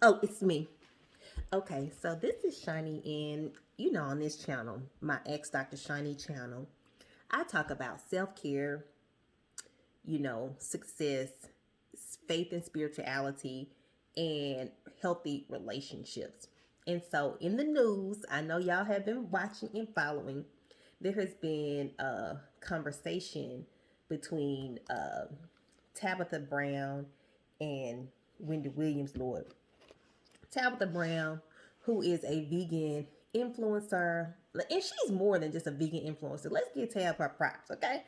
Oh, it's me. Okay, so this is Shani, and on this channel, my ex Dr. Shani channel, I talk about self care, success, faith and spirituality, and healthy relationships. And so, in the news, I know y'all have been watching and following, there has been a conversation between Tabitha Brown and Wendy Williams, Lord. Tabitha Brown, who is a vegan influencer, and she's more than just a vegan influencer. Let's give Tab her props, okay?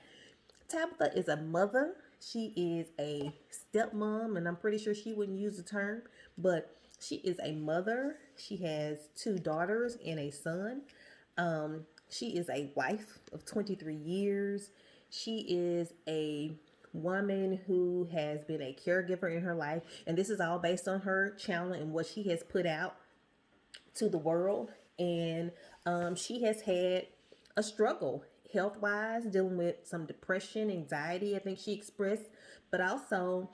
Tabitha is a mother. She is a stepmom, and I'm pretty sure she wouldn't use the term, but she is a mother. She has two daughters and a son. She is a wife of 23 years. She is a woman who has been a caregiver in her life, and this is all based on her channel and what she has put out to the world. And she has had a struggle health wise, dealing with some depression, anxiety, I think she expressed, but also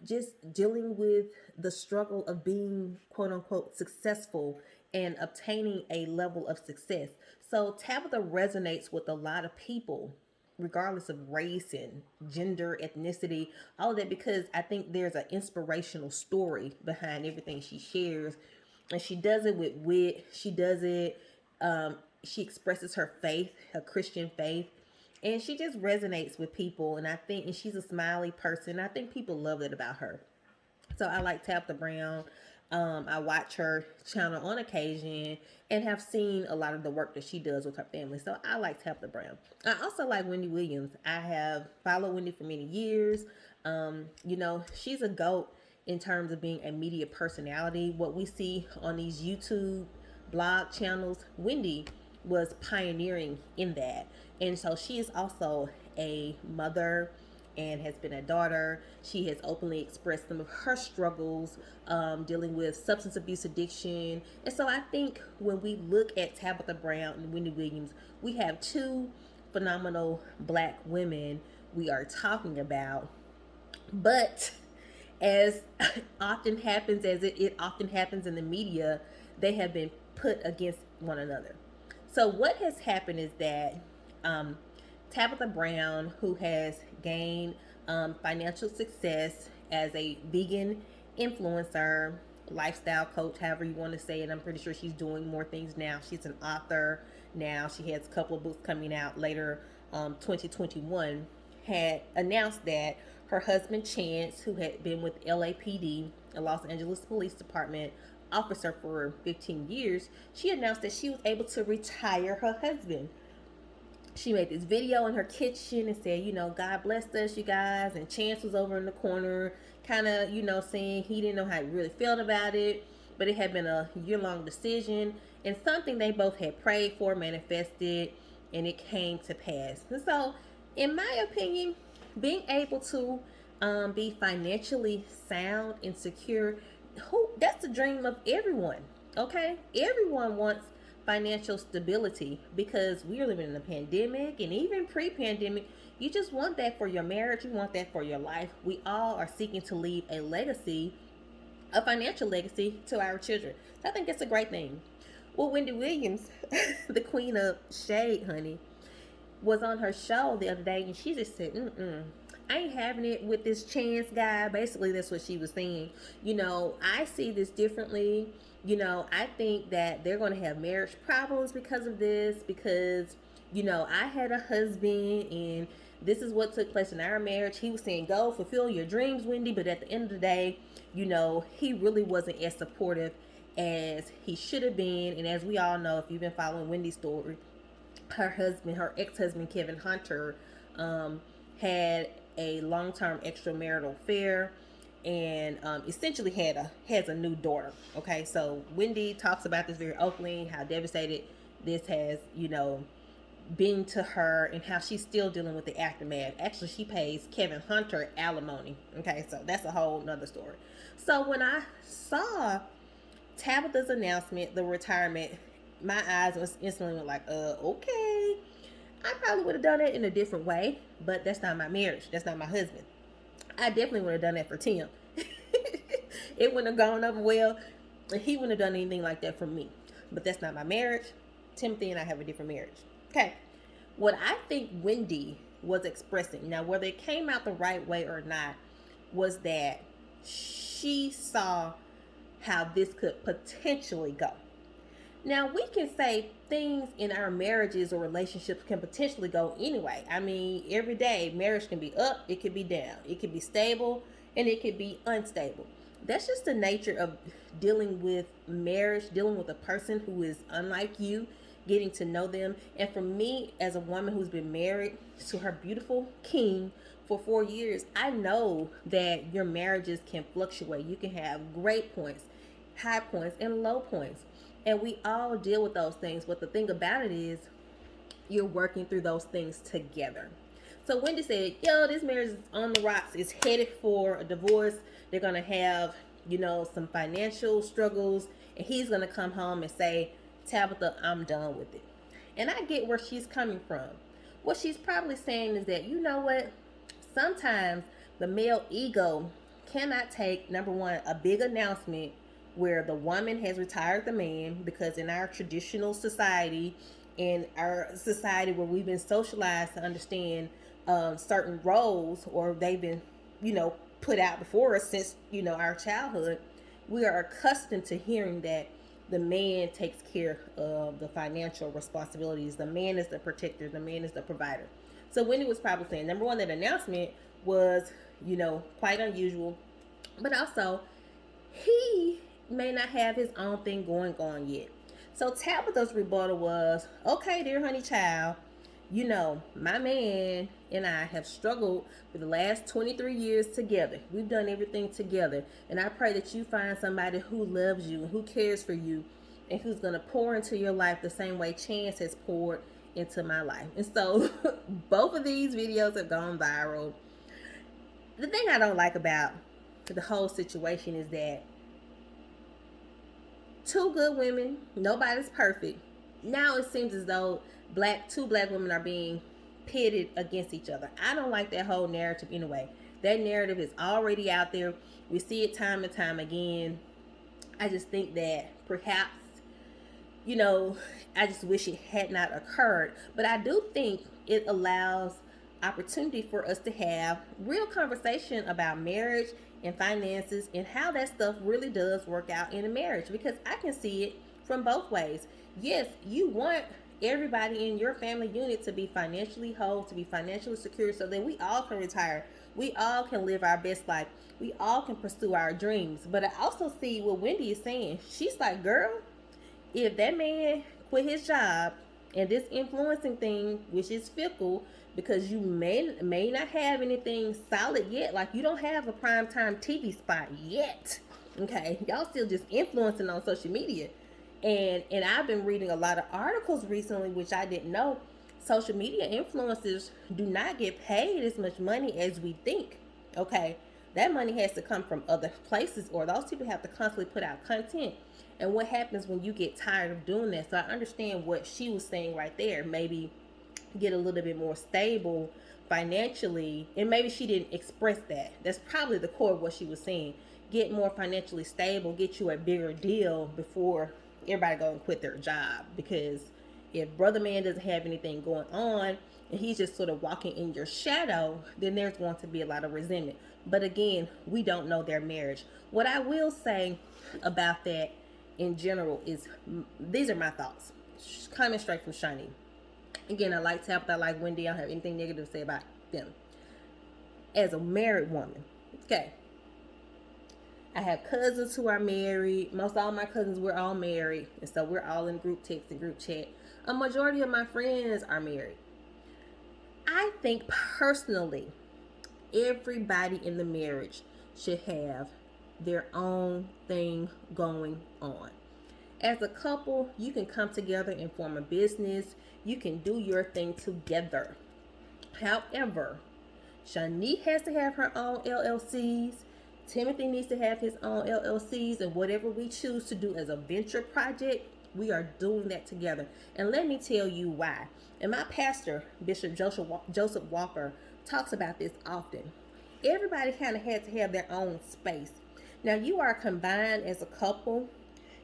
just dealing with the struggle of being quote unquote successful and obtaining a level of success. So Tabitha resonates with a lot of people, regardless of race and gender, ethnicity, all of that, because I think there's an inspirational story behind everything she shares. And she does it with wit. She does it, she expresses her faith, her Christian faith, and she just resonates with people. And she's a smiley person. I think people love that about her. So I like Tabitha Brown. I watch her channel on occasion and have seen a lot of the work that she does with her family. So I like Tabitha Brown. I also like Wendy Williams. I have followed Wendy for many years. She's a GOAT in terms of being a media personality. What we see on these YouTube blog channels, Wendy was pioneering in that. And so she is also a mother and has been a daughter. She has openly expressed some of her struggles dealing with substance abuse addiction. And so I think when we look at Tabitha Brown and Wendy Williams, we have two phenomenal black women we are talking about. But as it often happens in the media, they have been put against one another. So what has happened is that um, Tabitha Brown, who has gained financial success as a vegan influencer, lifestyle coach, however you want to say it. I'm pretty sure she's doing more things now. She's an author now. She has a couple of books coming out later, 2021. Had announced that her husband Chance, who had been with LAPD, the Los Angeles Police Department officer for 15 years, she announced that she was able to retire her husband. She made this video in her kitchen and said, God blessed us, you guys. And Chance was over in the corner, kind of, saying he didn't know how he really felt about it, but it had been a year-long decision and something they both had prayed for, manifested, and it came to pass. And so, in my opinion, being able to be financially sound and secure, that's the dream of everyone. Okay, everyone wants financial stability because we are living in a pandemic, and even pre-pandemic, you just want that for your marriage, you want that for your life. We all are seeking to leave a legacy, a financial legacy, to our children. So I think that's a great thing. Well, Wendy Williams, the queen of shade, honey, was on her show the other day, and she just said, I ain't having it with this Chance guy. Basically, that's what she was saying. I see this differently. I think that they're going to have marriage problems because of this, because, I had a husband and this is what took place in our marriage. He was saying, go fulfill your dreams, Wendy. But at the end of the day, he really wasn't as supportive as he should have been. And as we all know, if you've been following Wendy's story, her ex-husband, Kevin Hunter, had a long-term extramarital affair and essentially has a new daughter. Okay, so Wendy talks about this very openly, how devastated this has, been to her, and how she's still dealing with the aftermath. Actually, she pays Kevin Hunter alimony. Okay, so that's a whole nother story. So when I saw Tabitha's announcement, the retirement, my eyes was instantly went like, okay. I probably would have done it in a different way, but that's not my marriage. That's not my husband. I definitely would have done that for Tim. it wouldn't have gone over well. And he wouldn't have done anything like that for me. But that's not my marriage. Timothy and I have a different marriage. Okay. What I think Wendy was expressing, now whether it came out the right way or not, was that she saw how this could potentially go. Now, we can say things in our marriages or relationships can potentially go anyway. I mean, every day, marriage can be up, it could be down, it could be stable, and it could be unstable. That's just the nature of dealing with marriage, dealing with a person who is unlike you, getting to know them. And for me, as a woman who's been married to her beautiful king for 4 years, I know that your marriages can fluctuate. You can have great points, high points, and low points. And we all deal with those things. But the thing about it is, you're working through those things together. So Wendy said, yo, this marriage is on the rocks. It's headed for a divorce. They're going to have, some financial struggles. And he's going to come home and say, Tabitha, I'm done with it. And I get where she's coming from. What she's probably saying is that, you know what? Sometimes the male ego cannot take, number one, a big announcement where the woman has retired the man, because in our traditional society, in our society where we've been socialized to understand certain roles, or they've been, put out before us since, our childhood, we are accustomed to hearing that the man takes care of the financial responsibilities. The man is the protector. The man is the provider. So Wendy was probably saying, number one, that announcement was, quite unusual, but also he may not have his own thing going on yet. So Tabitha's rebuttal was, okay, dear honey child, my man and I have struggled for the last 23 years together. We've done everything together. And I pray that you find somebody who loves you and who cares for you and who's going to pour into your life the same way Chance has poured into my life. And so both of these videos have gone viral. The thing I don't like about the whole situation is that two good women, nobody's perfect. Now it seems as though two black women are being pitted against each other. I don't like that whole narrative anyway. That narrative is already out there. We see it time and time again. I just think that perhaps, I just wish it had not occurred. But I do think it allows opportunity for us to have real conversation about marriage and finances and how that stuff really does work out in a marriage, because I can see it from both ways. Yes, you want everybody in your family unit to be financially whole, to be financially secure, so that we all can retire. We all can live our best life. We all can pursue our dreams. But I also see what Wendy is saying. She's like, girl, if that man quit his job and this influencing thing, which is fickle, because you may not have anything solid yet, like you don't have a primetime TV spot yet. Okay, y'all still just influencing on social media. And I've been reading a lot of articles recently, which I didn't know. Social media influencers do not get paid as much money as we think. Okay, that money has to come from other places, or those people have to constantly put out content. And what happens when you get tired of doing that? So I understand what she was saying right there. Maybe get a little bit more stable financially, and maybe she didn't express that. That's probably the core of what she was saying. Get more financially stable, get you a bigger deal before everybody go and quit their job. Because if brother man doesn't have anything going on and he's just sort of walking in your shadow, then there's going to be a lot of resentment. But again, we don't know their marriage. What I will say about that in general is, these are my thoughts coming straight from Shani. Again, I like Tabitha, I like Wendy. I don't have anything negative to say about them. As a married woman, okay, I have cousins who are married. Most all my cousins, we're all married. And so we're all in group text and group chat. A majority of my friends are married. I think personally, everybody in the marriage should have their own thing going on. As a couple, you can come together and form a business. You can do your thing together. However, Shani has to have her own LLCs. Timothy needs to have his own LLCs, and whatever we choose to do as a venture project, we are doing that together. And let me tell you why. And my pastor, Bishop Joseph Walker, talks about this often. Everybody kind of had to have their own space. Now, you are combined as a couple.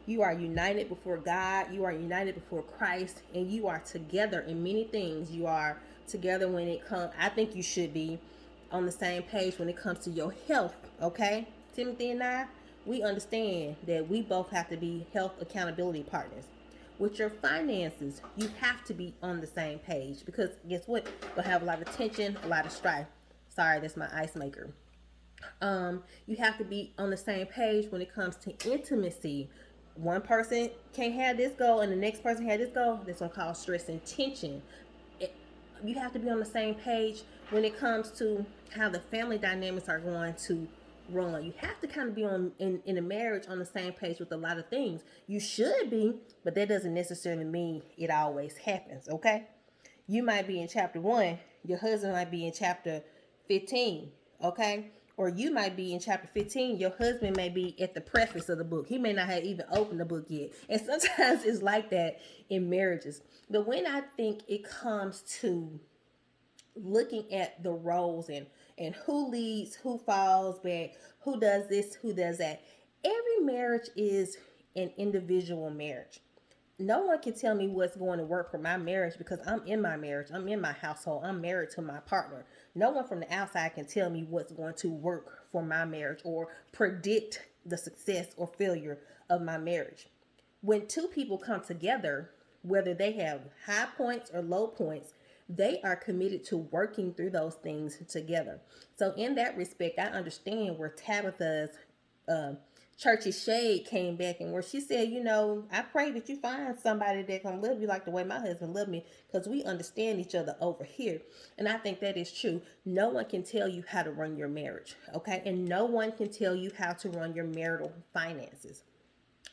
You are united before God. You are united before Christ, and you are together in many things. You are together when it comes. I think you should be on the same page when it comes to your health. Okay, Timothy and I, we understand that we both have to be health accountability partners. With your finances, you have to be on the same page because guess what? You'll have a lot of tension, a lot of strife. Sorry, that's my ice maker. You have to be on the same page when it comes to intimacy. One person can't have this goal and the next person had this goal. That's gonna cause stress and tension. It, you have to be on the same page when it comes to how the family dynamics are going to run. You have to kind of be on in a marriage on the same page with a lot of things. You should be, but that doesn't necessarily mean it always happens. Okay, you might be in chapter 1, your husband might be in chapter 15, okay? Or you might be in chapter 15, your husband may be at the preface of the book. He may not have even opened the book yet. And sometimes it's like that in marriages. But when I think it comes to looking at the roles and who leads, who falls back, who does this, who does that, every marriage is an individual marriage. No one can tell me what's going to work for my marriage because I'm in my marriage. I'm in my household. I'm married to my partner. No one from the outside can tell me what's going to work for my marriage or predict the success or failure of my marriage. When two people come together, whether they have high points or low points, they are committed to working through those things together. So, in that respect, I understand where Tabitha's uh, church's shade came back and where she said, I pray that you find somebody that can love you like the way my husband loved me because we understand each other over here. And I think that is true. No one can tell you how to run your marriage, okay? And no one can tell you how to run your marital finances.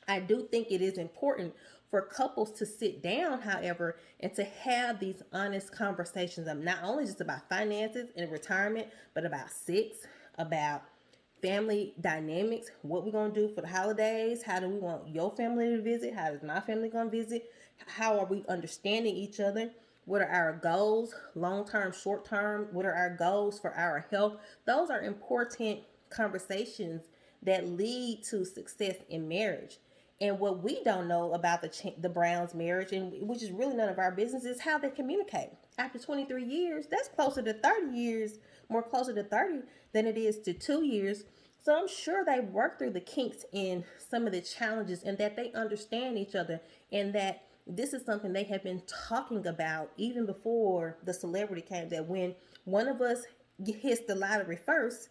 I do think it is important for couples to sit down, however, and to have these honest conversations of not only just about finances and retirement, but about sex, about family dynamics, what we're going to do for the holidays, how do we want your family to visit, how is my family going to visit, how are we understanding each other, what are our goals, long term, short term, what are our goals for our health. Those are important conversations that lead to success in marriage. And what we don't know about the Browns' marriage, and which is really none of our business, is how they communicate. After 23 years, that's closer to 30 years, more closer to 30 than it is to 2 years. So I'm sure they worked through the kinks in some of the challenges and that they understand each other and that this is something they have been talking about even before the celebrity came, that when one of us hits the lottery first,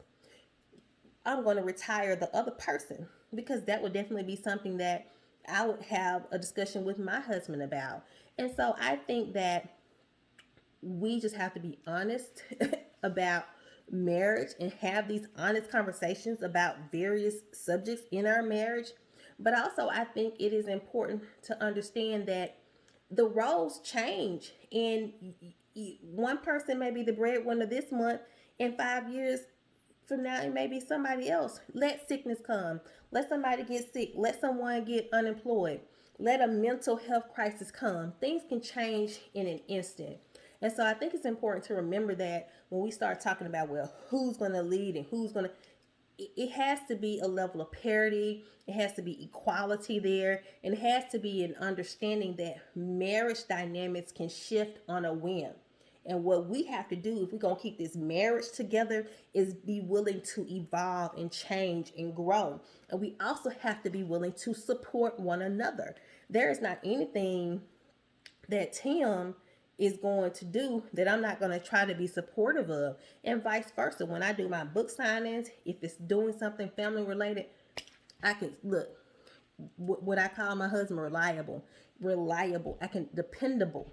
I'm going to retire the other person, because that would definitely be something that I would have a discussion with my husband about. And so I think that we just have to be honest about marriage and have these honest conversations about various subjects in our marriage. But also, I think it is important to understand that the roles change, and one person may be the breadwinner this month. In 5 years from now, it may be somebody else. Let sickness come. Let somebody get sick. Let someone get unemployed. Let a mental health crisis come. Things can change in an instant. And so I think it's important to remember that when we start talking about, well, who's going to lead and who's going to, it has to be a level of parity. It has to be equality there. And it has to be an understanding that marriage dynamics can shift on a whim. And what we have to do if we're going to keep this marriage together is be willing to evolve and change and grow. And we also have to be willing to support one another. There is not anything that Tim is going to do that I'm not going to try to be supportive of, and vice versa. When I do my book signings, if it's doing something family related, I can look what I call my husband reliable. I can dependable.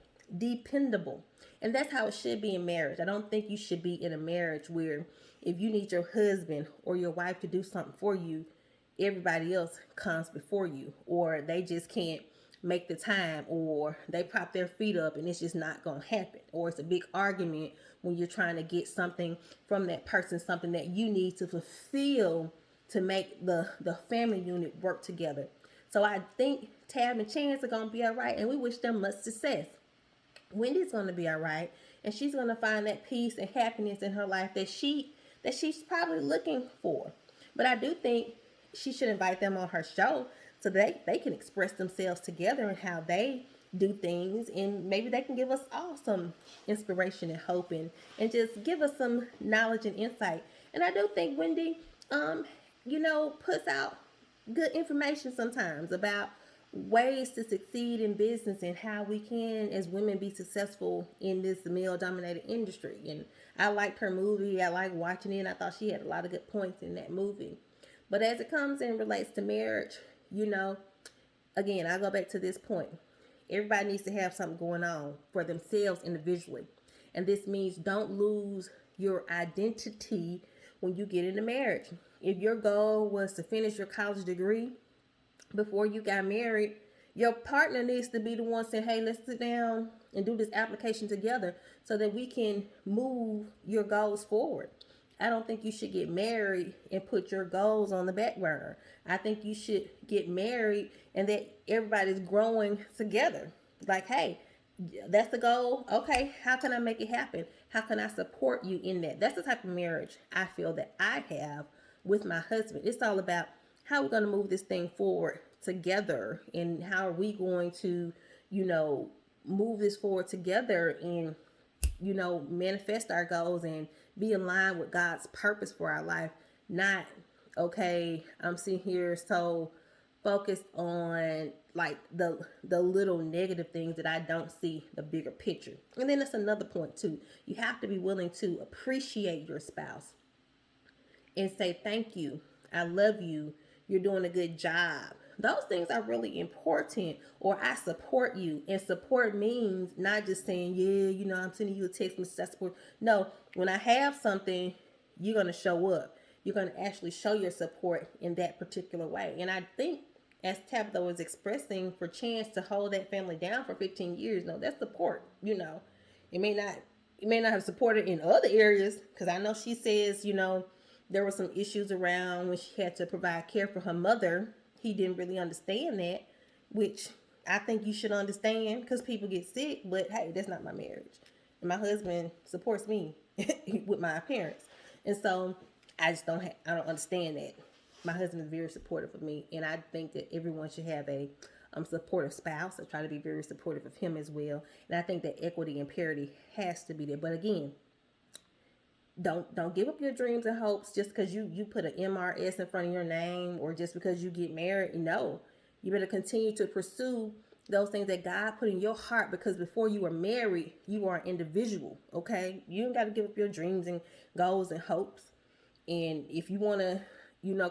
And that's how it should be in marriage. I don't think you should be in a marriage where if you need your husband or your wife to do something for you, everybody else comes before you, or they just can't make the time, or they prop their feet up and it's just not going to happen, or it's a big argument when you're trying to get something from that person, something that you need to fulfill to make the family unit work together. So I think Tab and Chance are going to be all right, and we wish them much success. Wendy's going to be all right, and she's going to find that peace and happiness in her life that she's probably looking for. But I do think she should invite them on her show so they can express themselves together and how they do things, and maybe they can give us all some inspiration and hope, and just give us some knowledge and insight. And I do think Wendy, puts out good information sometimes about ways to succeed in business and how we can as women be successful in this male dominated industry. And I liked her movie. I liked watching it. I thought she had a lot of good points in that movie. But as it comes and relates to marriage, again, I go back to this point. Everybody needs to have something going on for themselves individually. And this means don't lose your identity when you get into marriage. If your goal was to finish your college degree before you got married, your partner needs to be the one saying, hey, let's sit down and do this application together so that we can move your goals forward. I don't think you should get married and put your goals on the back burner. I think you should get married and that everybody's growing together. Like, hey, that's the goal. Okay, how can I make it happen? How can I support you in that? That's the type of marriage I feel that I have with my husband. It's all about how we're going to move this thing forward together, and how are we going to, move this forward together and, manifest our goals and be in line with God's purpose for our life. Not, okay, I'm sitting here so focused on like the little negative things that I don't see the bigger picture. And then that's another point too. You have to be willing to appreciate your spouse and say, thank you, I love you, you're doing a good job. Those things are really important. Or I support you. And support means not just saying, yeah, I'm sending you a text message, I support. No, when I have something, you're going to show up. You're going to actually show your support in that particular way. And I think, as Tabitha was expressing, for Chance to hold that family down for 15 years, no, that's support. It may not have supported in other areas, because I know she says, there were some issues around when she had to provide care for her mother. He didn't really understand that, which I think you should understand, because people get sick. But hey, that's not my marriage. And my husband supports me with my appearance. And so I don't understand that. My husband is very supportive of me. And I think that everyone should have a supportive spouse. I try to be very supportive of him as well. And I think that equity and parity has to be there. But again, don't give up your dreams and hopes just because you put an MRS in front of your name, or just because you get married. No, you better continue to pursue those things that God put in your heart, because before you were married, you are an individual. Okay, you don't got to give up your dreams and goals and hopes. And if you want to,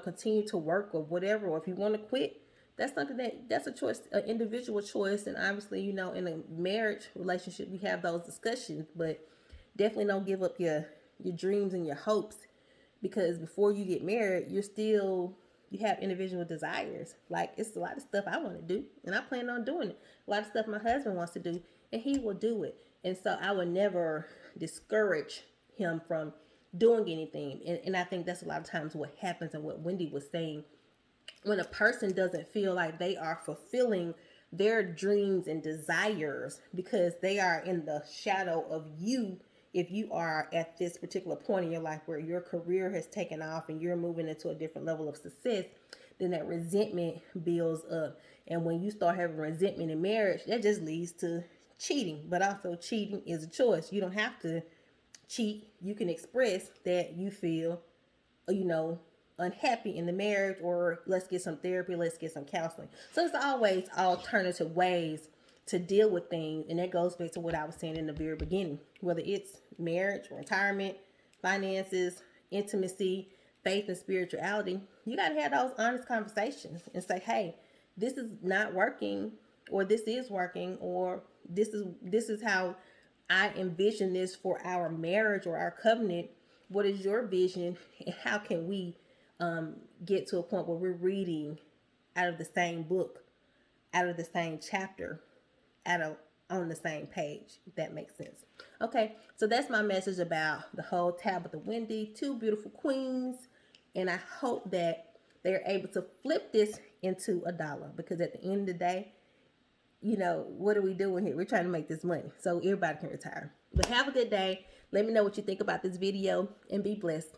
continue to work or whatever, or if you want to quit, that's something that's a choice, an individual choice. And obviously, in a marriage relationship, we have those discussions, but definitely don't give up your dreams and your hopes, because before you get married, you have individual desires. Like, it's a lot of stuff I want to do, and I plan on doing it. A lot of stuff my husband wants to do, and he will do it. And so I would never discourage him from doing anything. And I think that's a lot of times what happens, and what Wendy was saying, when a person doesn't feel like they are fulfilling their dreams and desires because they are in the shadow of you. If you are at this particular point in your life where your career has taken off and you're moving into a different level of success, then that resentment builds up. And when you start having resentment in marriage, that just leads to cheating. But also, cheating is a choice. You don't have to cheat. You can express that you feel, unhappy in the marriage, or let's get some therapy, let's get some counseling. So there's always alternative ways to deal with things. And that goes back to what I was saying in the very beginning, whether it's marriage, retirement, finances, intimacy, faith, and spirituality. You got to have those honest conversations and say, hey, this is not working, or this is working, or this is how I envision this for our marriage or our covenant. What is your vision, and how can we get to a point where we're reading out of the same book, out of the same chapter, on the same page, if that makes sense. Okay, so that's my message about the whole Tabitha Wendy, two beautiful queens, and I hope that they're able to flip this into $1, because at the end of the day, what are we doing here? We're trying to make this money so everybody can retire. But have a good day. Let me know what you think about this video, and be blessed.